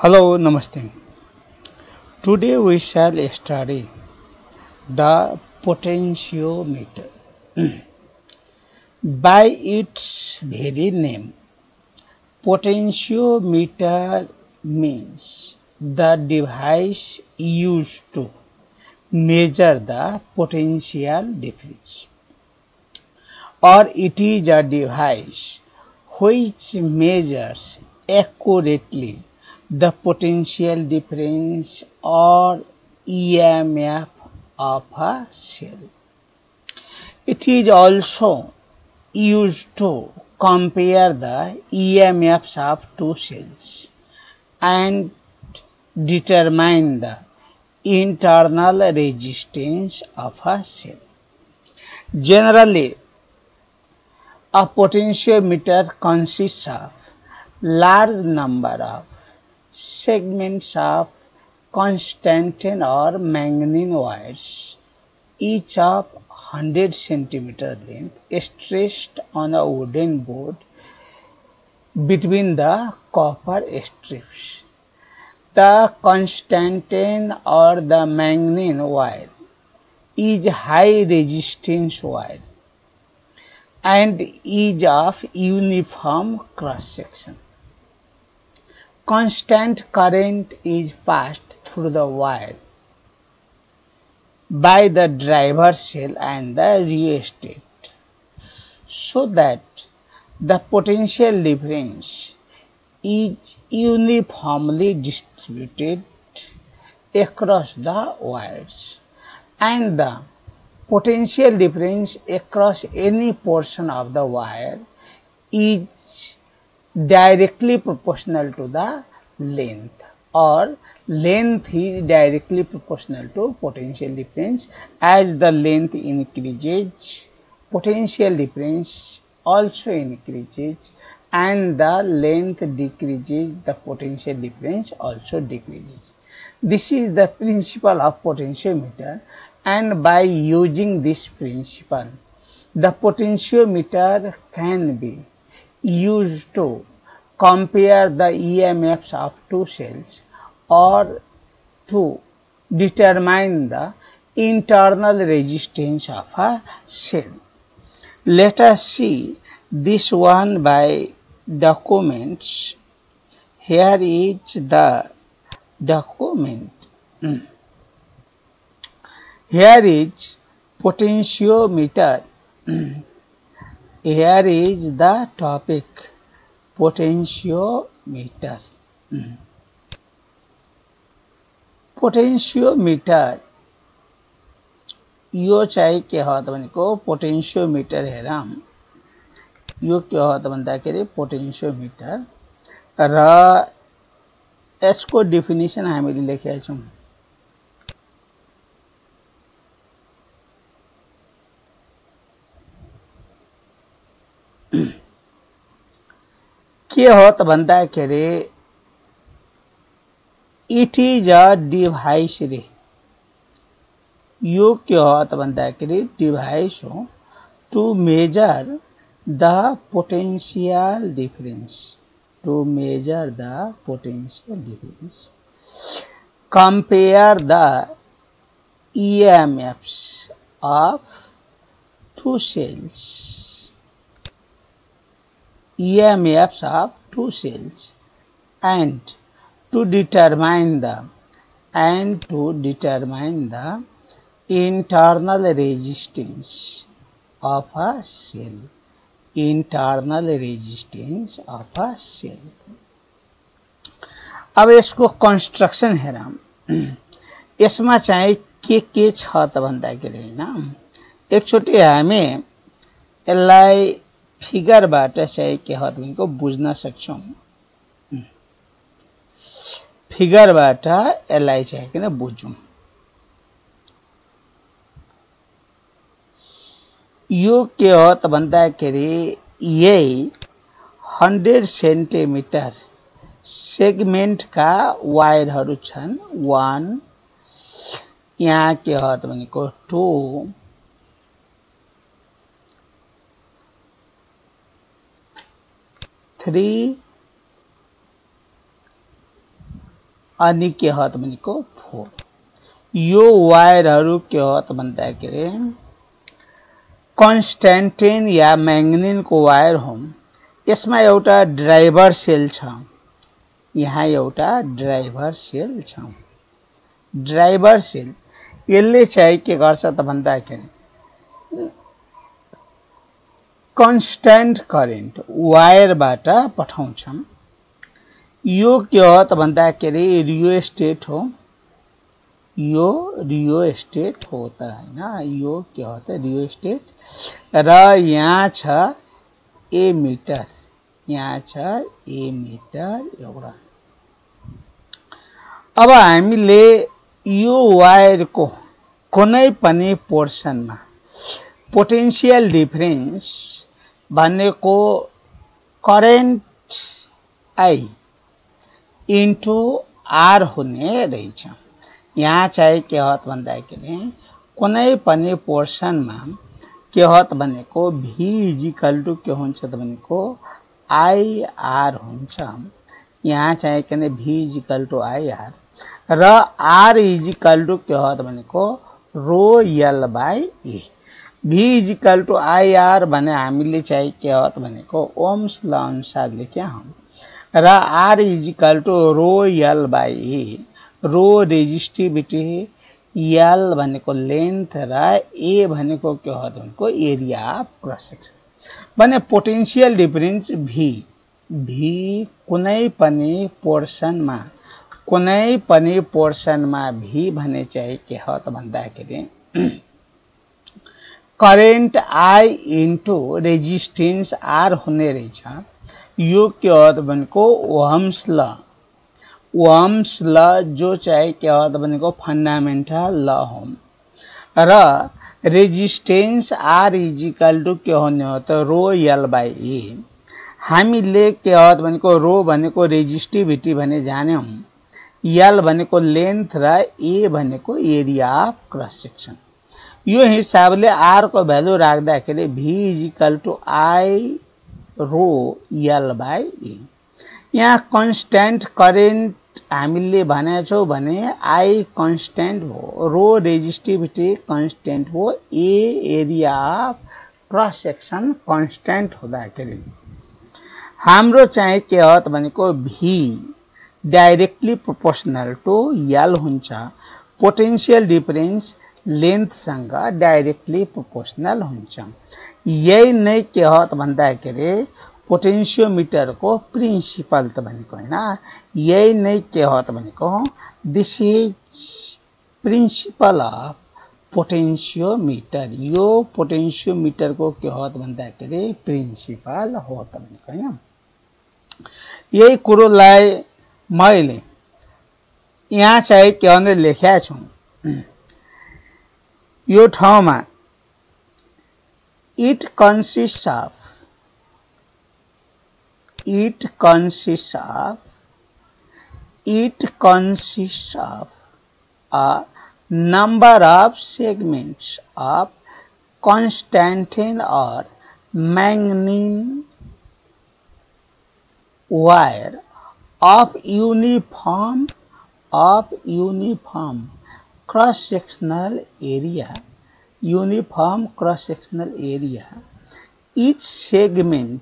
Hello, Namaste. Today we shall study the potentiometer. By its very name, potentiometer means the device used to measure the potential difference, or it is a device which measures accurately the potential difference or EMF of a cell. It is also used to compare the EMFs of two cells and determine the internal resistance of a cell. Generally, a potentiometer consists of large number of segments of constantan or manganese wires, each of 100 centimeter length, stretched on a wooden board between the copper strips. The constantan or the manganese wire is high resistance wire and is of uniform cross section. Constant current is passed through the wire by the driver cell and the rheostat, so that the potential difference is uniformly distributed across the wires, and the potential difference across any portion of the wire is directly proportional to the length, or length is directly proportional to potential difference. As the length increases, potential difference also increases, and the length decreases, the potential difference also decreases. This is the principle of potentiometer, and by using this principle, the potentiometer can be used to compare the EMFs of two cells or to determine the internal resistance of a cell. Let us see this one by documents. Here is the document. Here is potentiometer. Here is the topic, potentiometer. Potentiometer यो चाहिँ के हो त भनेको potentiometer हेरौं यो के हो त भन्दाखेरि पोटेन्शियोमीटर र यसको डेफिनेसन हामीले लेखेका छौं के हो त भन्दाखेरि it is a device रे यो के हो त भन्दाखेरि डिभाइस हो to measure the potential difference, to measure the potential difference, compare the EMFs of two cells, EMFs of two cells, and to determine the internal resistance of a cell, internal resistance of a cell. अब यसको construction हेरौं यसमा चाहिँ के छ त भन्दाखेरि हैन एकचोटी हामी यसलाई फिगरबाट चाहिँ के हो त भनेको बुझ्न सक्छौं फिगरबाट यसलाई चाहिँ किन बुझौं यो के हो त भन्दाखेरि यही 100 सेन्टिमिटर सेगमेन्ट का वायरहरु छन् 1 यहाँ के हो त भनेको 2 3 अनि के हो त भनेको 4। यो वायरहरु के हो त भन्दाखेरि कन्स्ट्यान्टिन या मैग्निनको वायर हो। यसमा एउटा ड्राइभर सेल छ, यहाँ एउटा ड्राइभर सेल छ। ड्राइभर सेल यसले चाहिँ के गर्छ त भन्दाखेरि कन्स्ट्यान्ट करेन्ट वायरबाट पठाउँछ। यो के हो त भन्दाखेरि रियोस्टेट हो। यो रियोस्टेट हो त हैन, यो के हो त रियोस्टेट। र यहाँ छ एमिटर, यहाँ छ एमिटर एउटा। अब हामीले यो वायरको कुनै पनि पोर्सनमा पोटेन्शियल डिफरेन्स भनेको करेन्ट आई इन्टु आर हुने रहेछ। यहाँ चाहिँ के हो त भन्दाखेरि कुनै पनि पोर्सनमा के हो त भनेको v इक्वल टु के हुन्छ त भनेको आईआर हुन्छ। यहाँ चाहिँ के भने v इक्वल टु आईआर र r इक्वल टु के हो त भनेको rho L by A. v equal to IR भने हामीले चाहिँ के हो त भनेको ओम्स ल अनुसार लेख्या हौ र r equal to rho L by A. Rho resistivity, L भनेको लेन्थ र ए भनेको के हो त भनेको एरिया अफ क्रस सेक्सन। भने पोटेन्शियल डिफरेन्स v कुनै पनि पोर्सनमा v भने चाहिँ के हो त भन्दाखेरि current I into resistance R हुने रहेछ। यो के हो त भनेको ओहम्स ल जो चाहिँ के हो त भनेको फन्डामेन्टल ल हो र रेजिस्टेन्स आर इक्वल टु के हुने हो त रो एल बाई ए। हामीले के हो त भनेको रो भनेको रेजिस्टिभिटी भने जान्यौं, एल भनेको लेन्थ र ए भनेको एरिया अफ क्रस सेक्सन। यो हिसाबले आर को भ्यालु राख्दाखेरि v equal to I rho L by A. यहाँ कन्स्ट्यान्ट करेन्ट हामीले भनेछौ भने आई कन्स्ट्यान्ट हो, रो रेजिस्टिभिटी कन्स्ट्यान्ट हो, A area of cross section constant हुँदाखेरि हाम्रो चाहिँ के हो त भनेको v directly proportional to L हुन्छ। पोटेन्शियल डिफरेन्स लेन्थ सँग डाइरेक्टली प्रोपोर्सनल हुन्छ। यही नै के हो त भन्दाखेरि पोटेन्शियोमिटर को प्रिन्सिपल त भनेको हैन, यही नै के हो त भनेको दिस इज प्रिन्सिपल अफ पोटेन्शियोमिटर। यो पोटेन्शियोमिटर को के हो त भन्दाखेरि प्रिन्सिपल हो त भनेको हैन। यही कुरोलाई मैले यहाँ चाहिँ के भनेर लेखेको छु यो ठाउँमा it consists of a number of segments of Constantine or Magnin wire of uniform cross-sectional area, each segment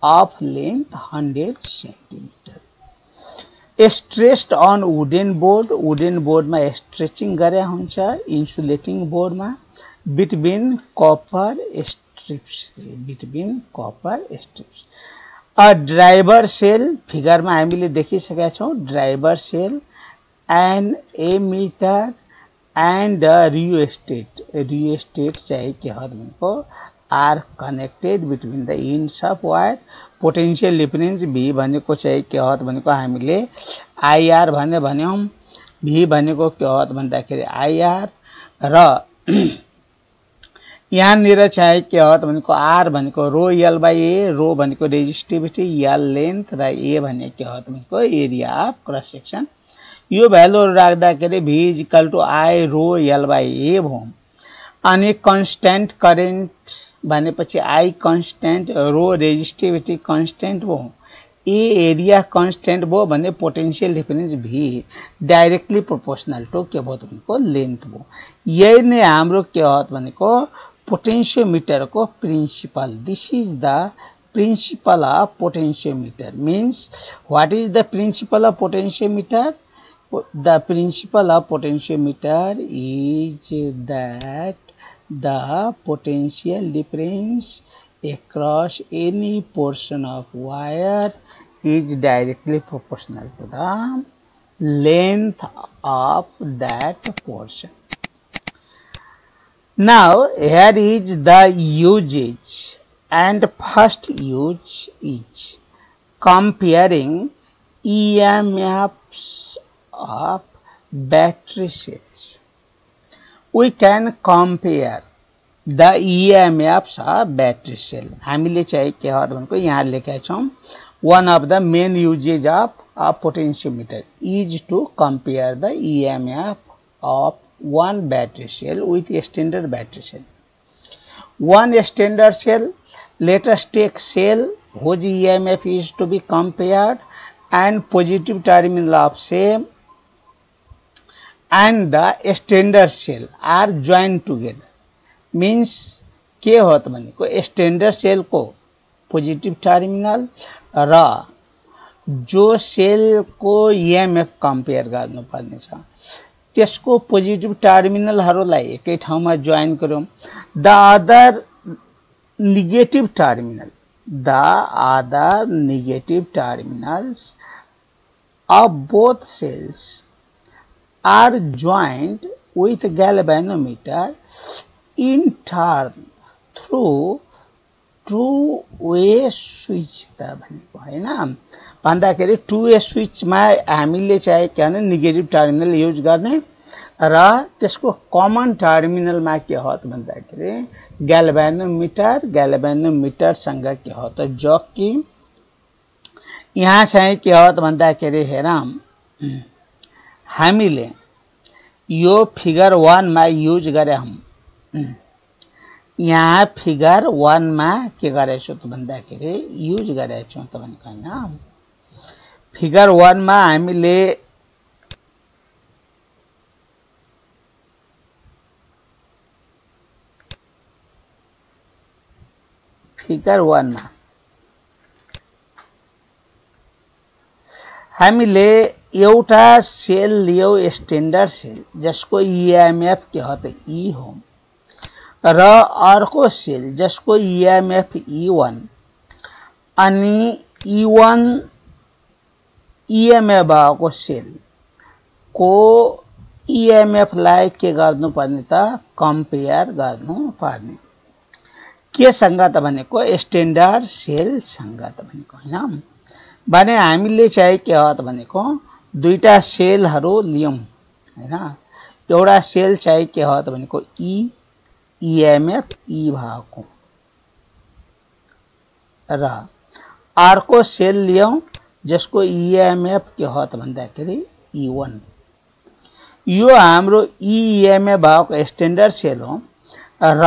of length 100 centimeter. Stressed on wooden board मा स्ट्रेचिङ गरे हुन्छ, इन्सुलेटिङ बोर्ड मा between copper strips. A driver cell figure मा हामीले देखिसकेका छौं, driver cell and ammeter and rheostat चाहिँ के हो भनेको are connected between the ends of wire. Potential difference v भनेको चाहिँ के हो भनेको हामीले IR भन्यौं, v भनेको के हो भन्दाखेरि IR र यहाँ निर चाहिँ के हो भनेको r भनेको rho l by a, rho भनेको रेजिस्टिभिटी, l लेन्थ र a भनेको के हो भनेको एरिया अफ क्रस सेक्सन। यो भ्यालु राख्दाखेरि v equal to i rho l by a भयो। अनि कन्स्ट्यान्ट करेन्ट भनेपछि i constant, rho resistivity constant भयो, ए एरिया कन्स्टेन्ट भयो भने पोटेन्शियल डिफरेन्स भी डाइरेक्टली प्रोपोर्सनल टु के भयो भनेको लेन्थ भयो। यही नै हाम्रो के हो भनेको पोटेन्शियोमिटरको principle. This is the principle of potentiometer. Means what is the principle of potentiometer? The principle of potentiometer is that the potential difference across any portion of wire is directly proportional to the length of that portion. Now here is the usage, and first use is comparing EMFs of battery cells. We can compare the EMFs of battery cell. हामीले चाहिँ के हो भनेको यहाँ लेखेका छौं, one of the main uses of a potentiometer is to compare the EMF of one battery cell with a standard battery cell. One standard cell, let us take cell whose EMF is to be compared, and positive terminal of same and the standard cell are joined together. Means के हो त भनेको standard sale को positive terminal र जो sale को EMF compare गर्नुपर्ने छ त्यसको पोजिटिभ टर्मिनलहरुलाई एकै ठाउँमा जोइन गर्यौं। The other negative terminals of both cells are joined with galvanometer in turn through two-way switch त भनेको हैन। भन्दाखेरि टु वे स्विच मा हामीले चाहिँ के भने नेगेटिभ टर्मिनल युज गर्ने र त्यसको कमन टर्मिनल मा के हो त भन्दाखेरि ग्याल्भेनोमिटर सँग के हो त जकी यहाँ चाहिँ के हो त भन्दाखेरि हेरौं, हामीले यो फिगर 1 मा युज गरे हम। यहाँ फिगर 1 मा के गरेछौ त भन्दाखेरि युज गरेछौ त भनेको हैन। फिगर 1 मा हामीले हामीले एउटा सेल लियो स्ट्यान्डर्ड सेल जसको ईएमएफ के हो त ई हो र अर्को सेल जसको ईएमएफ ई1 अनि ई1 ईएमएफ भएको सेल को ईएमएफ लाई के गर्नु पर्ने त कम्पेयर गर्नु पर्ने के सँग त भनेको स्ट्यान्डर्ड सेल सँग त भनेको हैन। भने हामीले चाहिँ के हो त भनेको दुईटा सेलहरु लियौं हैन। एउटा सेल चाहिँ के हो त भनेको ई ईएमएफ ई भएको र अर्को सेल लियौं जसको ईएमएफ के हो त भन्दाखेरि ई1। यो हाम्रो ईएमएफ भएको स्ट्यान्डर्ड सेल हो र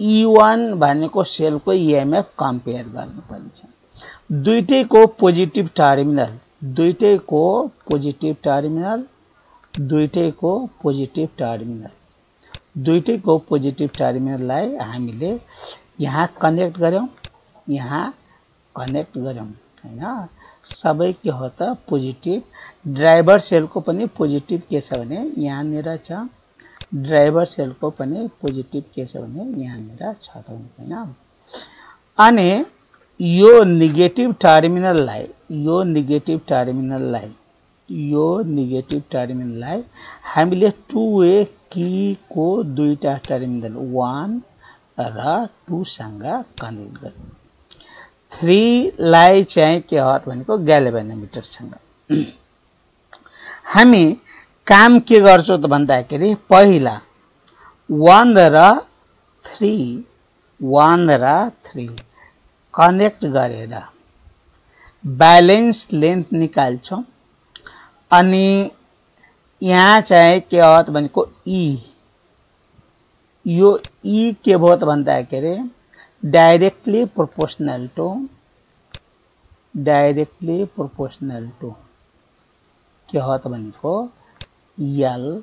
ई1 भनेको सेलको ईएमएफ कम्पेयर गर्नुपर्ने छ। दुईटैको पोजिटिभ टर्मिनललाई हामीले यहाँ कनेक्ट गर्यौं हैन। सबै के हो त पोजिटिभ। ड्राइभर सेलको पनि पोजिटिभ के छ भने यहाँ नेर छ, ड्राइभर सेलको पनि पोजिटिभ के छ भने यहाँ नेर छ त हैन। अनि यो नेगेटिभ टर्मिनललाई हामीले टु वे की को दुईटा टर्मिनल 1 र 2 सँग कनेक्ट गर्यौं। 3 लाई चाहिँ के हो त भनेको ग्याल्भेनोमिटर सँग। हामी काम के गर्छौं त भन्दाखेरि पहिला 1 र 3 कनेक्ट गरेर ब्यालेन्स लेन्थ निकाल्छौं। अनि यहाँ चाहिँ के हो त भनेको ई, यो ई के भयो त भन्दाखेरि directly proportional to directly proportional to के हो त भनेको यल,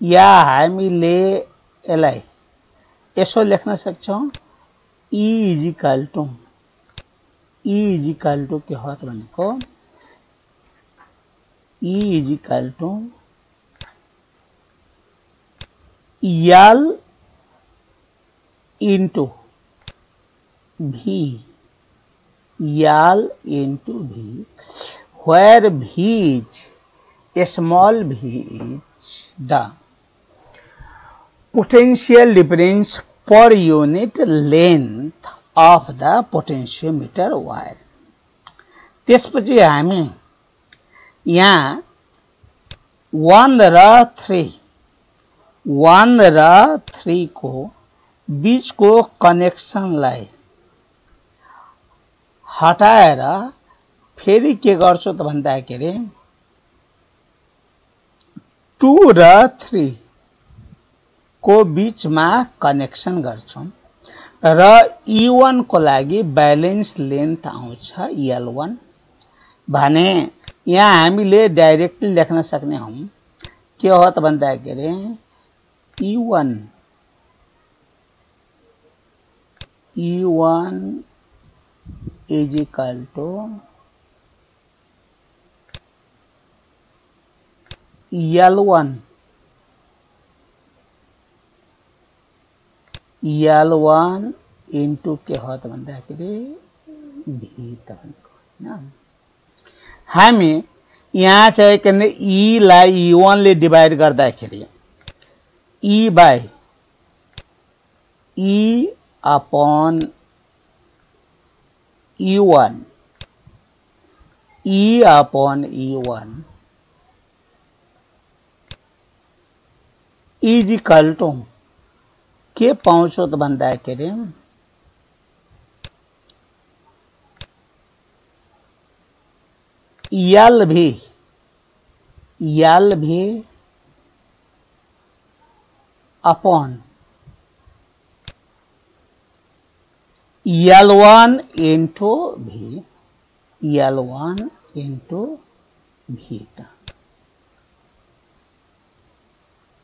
या हामीले यसलाई यसो लेख्न सक्छौं E इज इक्वल टू के हो त भनेको E is equal to L into V, L into V, where V is small v is the potential difference per unit length of the potentiometer wire. त्यसपछि हामी यहाँ 1 र 3 को बीचको कनेक्सनलाई हटाएर फेरि के गर्छु त भन्दाखेरि 2 र 3 को बीचमा कनेक्सन गर्छौं र E1 को लागि ब्यालेन्स लेन्थ आउँछ L1 भने यहाँ हामीले डाइरेक्टली लेख्न सक्ने हौं के हो त भन्दाखेरि E1 is equal to L1 into के हो त भन्दाखेरि V त भनेको हैन। हामी यहाँ चाहिँ के E लाई E1 ले डिवाइड गर्दाखेरि E by E upon E1 E upon E1 is equal to के पाउँछौ त भन्दाखेरि LV upon L1 into V, L1 into V त।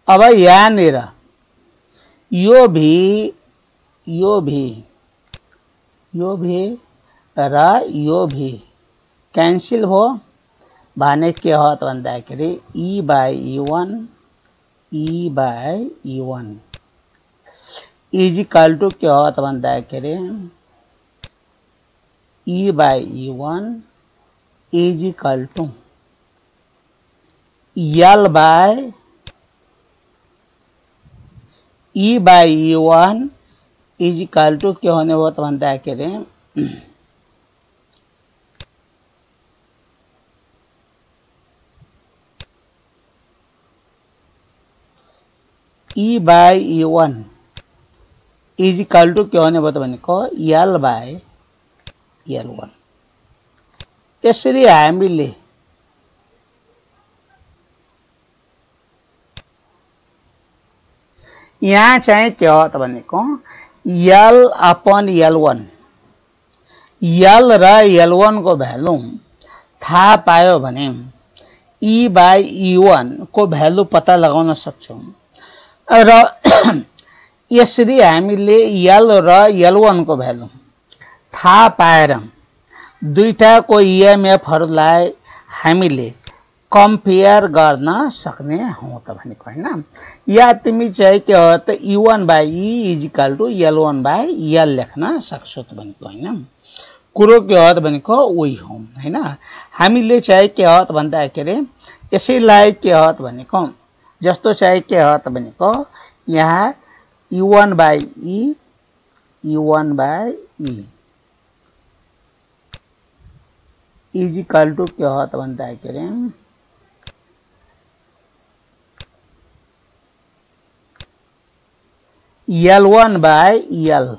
अब यहाँनिर यो भी र यो भी क्यान्सल भयो भने के हो त भन्दाखेरि E by E1 is equal to के हो त भन्दाखेरि E by E1 is equal to L by E by E1 is equal to के होने भयो त भन्दाखेरि E by E1 is equal to के होने भयो त भनेको L by L1। यसरी हामीले यहाँ चाहिँ के हो त भनेको L upon L1 L र L1 को भ्यालु थाहा पायो भने E by E1 को भ्यालु पत्ता लगाउन सक्छौं र यसरी हामीले L र L1 को भ्यालु थाहा पाएर दुईटाको EMF हरुलाई हामीले कम्पेयर गर्न सक्ने हौं त भनेको हैन। या तिमी चाहिँ के हो त E1 by E is equal to L1 by L लेख्न सक्छौ त भनेको हैन। कुरो के हो त भनेको उही हो हैन। हामीले चाहिँ के हो त भन्दाखेरि यसैलाई के हो त भनेको जस्तो चाहिँ के हो त भनेको यहाँ E1 by E is equal to के हो त भन्दाखेरि L1 by L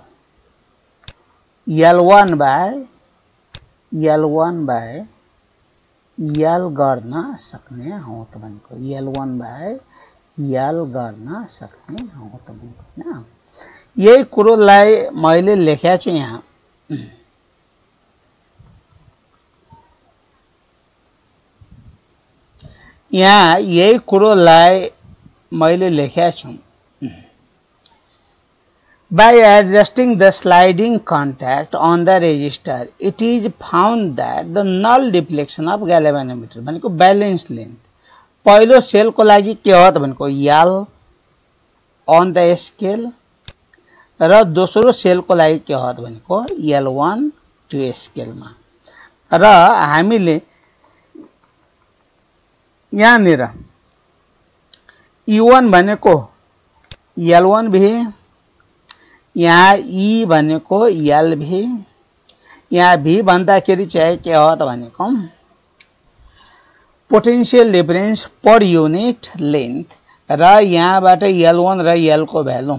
गर्न सक्ने हौं त भनेको L1 by L गर्न सक्ने हौं त भनेको हैन। यही कुरोलाई मैले लेखेको छु यहाँ यहाँ यही कुरोलाई मैले लेखेको छु। By adjusting the sliding contact on the resistor, it is found that the null deflection of galvanometer भनेको बैलेंस लेंथ पहिलो सेल को लागि के हो त भनेको L on the scale र दोस्रो सेल को लागि के हो त भनेको L1 to scale मा र हामीले यहाँनिर E1 भनेको L1 भी यहाँ E भनेको L भी यहाँ V भन्दाखेरि चाहिँ के हो त भनेको potential difference per unit length र यहाँबाट L1 र L को भ्यालु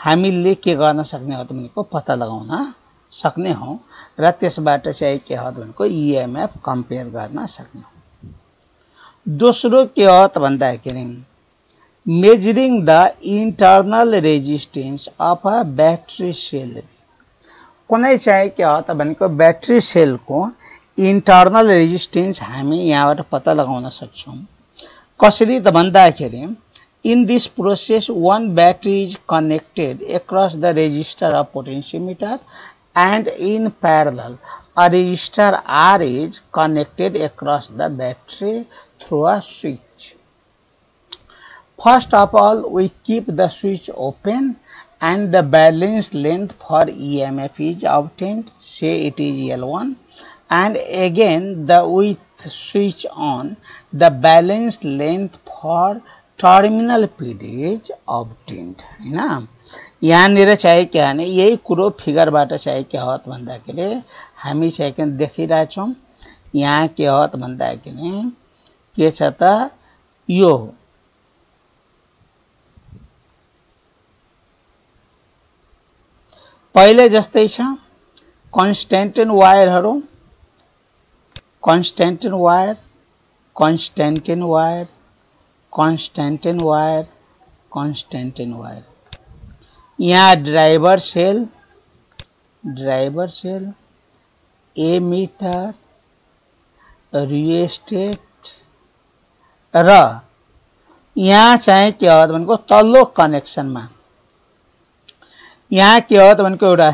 हामीले के गर्न सक्ने हो त भनेको पत्ता लगाउन सक्ने हो र त्यसबाट चाहिँ के हो त भनेको EMF कम्पेयर गर्न सक्ने हो। दोस्रो के हो त भन्दाखेरि measuring the internal resistance of a battery cell कुनै चाहिँ के हो त भनेको ब्याट्री सेल को इन्टरनल रेजिस्टेन्स हामी यहाँबाट पत्ता लगाउन सक्छौं। कसरी त भन्दाखेरि in this process one battery is connected across the resistor of potentiometer and in parallel a resistor R is connected across the battery through a switch. First of all, we keep the switch open and the balance length for EMF is obtained, say it is L1, and again with switch on, the balance length for terminal PD is obtained. हैन यहाँनिर चाहिँ के भने यही कुरो फिगरबाट चाहिँ के हो त भन्दाखेरि हामी चाहिँ देखिरहेछौं। यहाँ के हो त भन्दाखेरि के छ त यो पहिले जस्तै छ कन्स्ट्यान्टिन वायरहरु कन्स्ट्यान्टिन वायर कन्स्ट्यान्टिन वायर कन्स्ट्यान्टिन वायर कन्स्ट्यान्टिन वायर यहाँ ड्राइवर सेल एमिटर रियोस्टेट र यहाँ चाहिँ के हो त भनेको तल्लो कनेक्सनमा यहाँ के हो त भनेको एउटा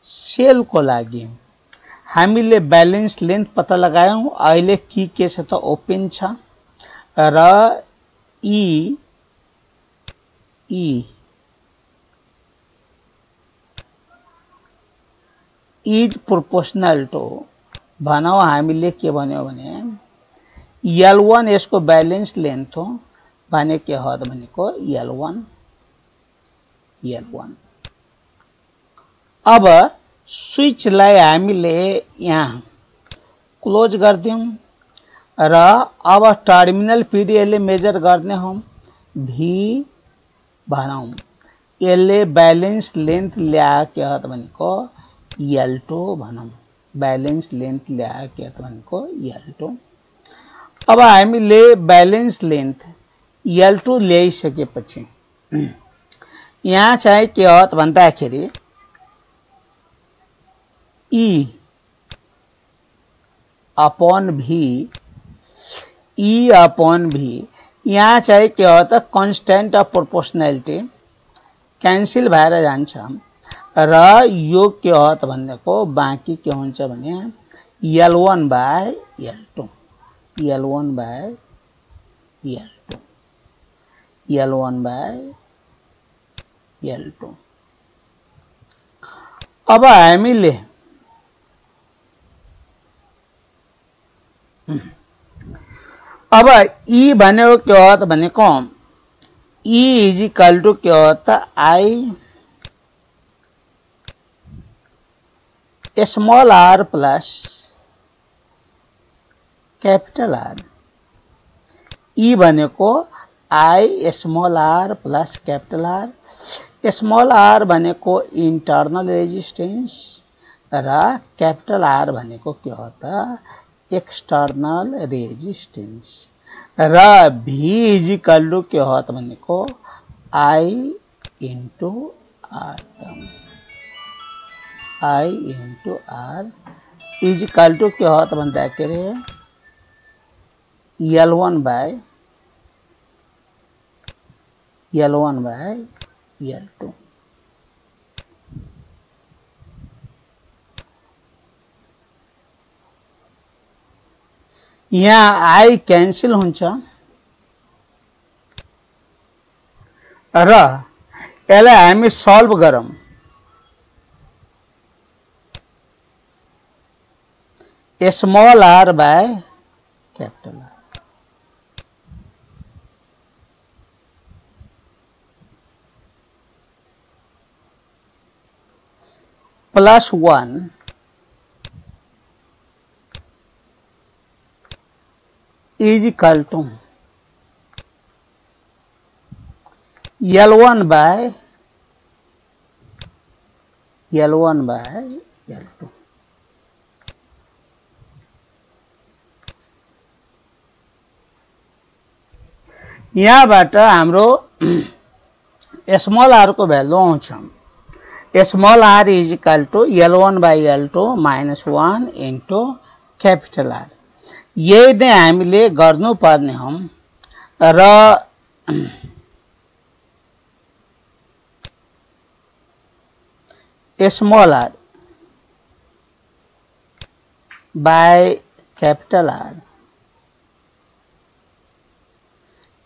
सेल को लागि हामीले बैलेंस लेन्थ पत्ता लगायौं। अहिले की के छ त ओपन छ र E is proportional to भनौं हामीले के भन्यो भने L1 यसको बैलेंस लेन्थ हो भने के हो त भनेको L1 अब स्विचलाई हामीले यहाँ क्लोज गर्दियौं र अब टर्मिनल पीडीएल मेजर गर्ने हौं V भनौं यसले बैलेंस लेन्थ ल्या के हो त भनेको L2 भनौं बैलेंस लेन्थ ल्या के हो त भनेको L2। अब हामीले बैलेंस लेन्थ L2 ल्याइसकेपछि यहाँ चाहिँ के हो त भन्दाखेरि E upon V यहाँ चाहिँ के हो त कांस्टेंट अफ प्रोपोर्शनलिटी क्यान्सल भएर जान्छ र यो के हो त भनेको बाँकी के हुन्छ भने L1 by L2 L1 by L2 L1 by L2। अब हामीले अब E भनेको के हो त भनेको E इज इक्वल टु के हो त I small r plus capital R। E भनेको I small r plus capital R। Small r भनेको इंटरनल रेजिस्टेंस र कैपिटल R भनेको के हो त एक्सटर्नल रेजिस्टेंस र V इज इक्वल टु के हो त भनेको I into R I into R is equal to के हो त भन्दाखेरि L1 by L2। यहाँ I क्यान्सल हुन्छ र यसलाई हामी सल्भ गरौँ। Small r by capital R plus 1 is equal to L1 by L2। यहाँबाट हाम्रो स्मॉल r को भ्यालु आउँछ। Small r is equal to L1 by L2 minus 1 into capital R। यही नै हामीले गर्नुपर्ने हो र small r by capital R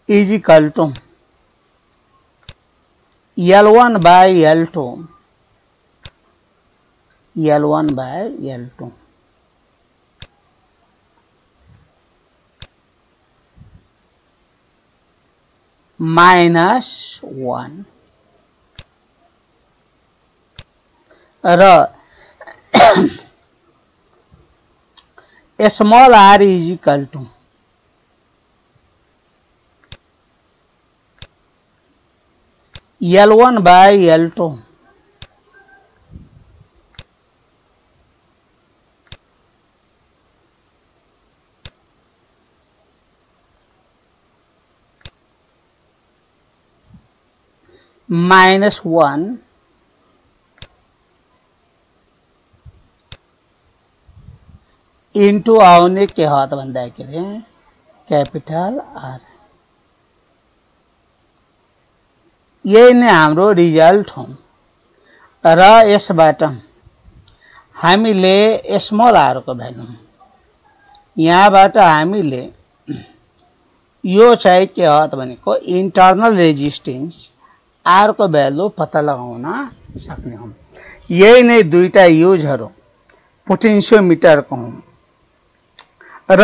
is equal to L1 by L2 minus 1 र small r is equal to L1 by L2 minus 1 into आउने के हो त भन्दाखेरि कैपिटल R। यही नै हाम्रो रिजल्ट हो र यसबाट हामीले स्मॉल r को भ्यालु यहाँबाट हामीले यो चाहिँ के हो त भनेको इन्टरनल रेजिस्टेन्स R को भ्यालु पत्ता लगाउन सक्ने हो। यही नै दुईटा युजहरु पोटेन्शियोमिटर को हुन् र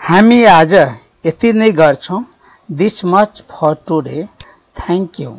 हामी आज यति नै गर्छौं। This much for today. Thank you.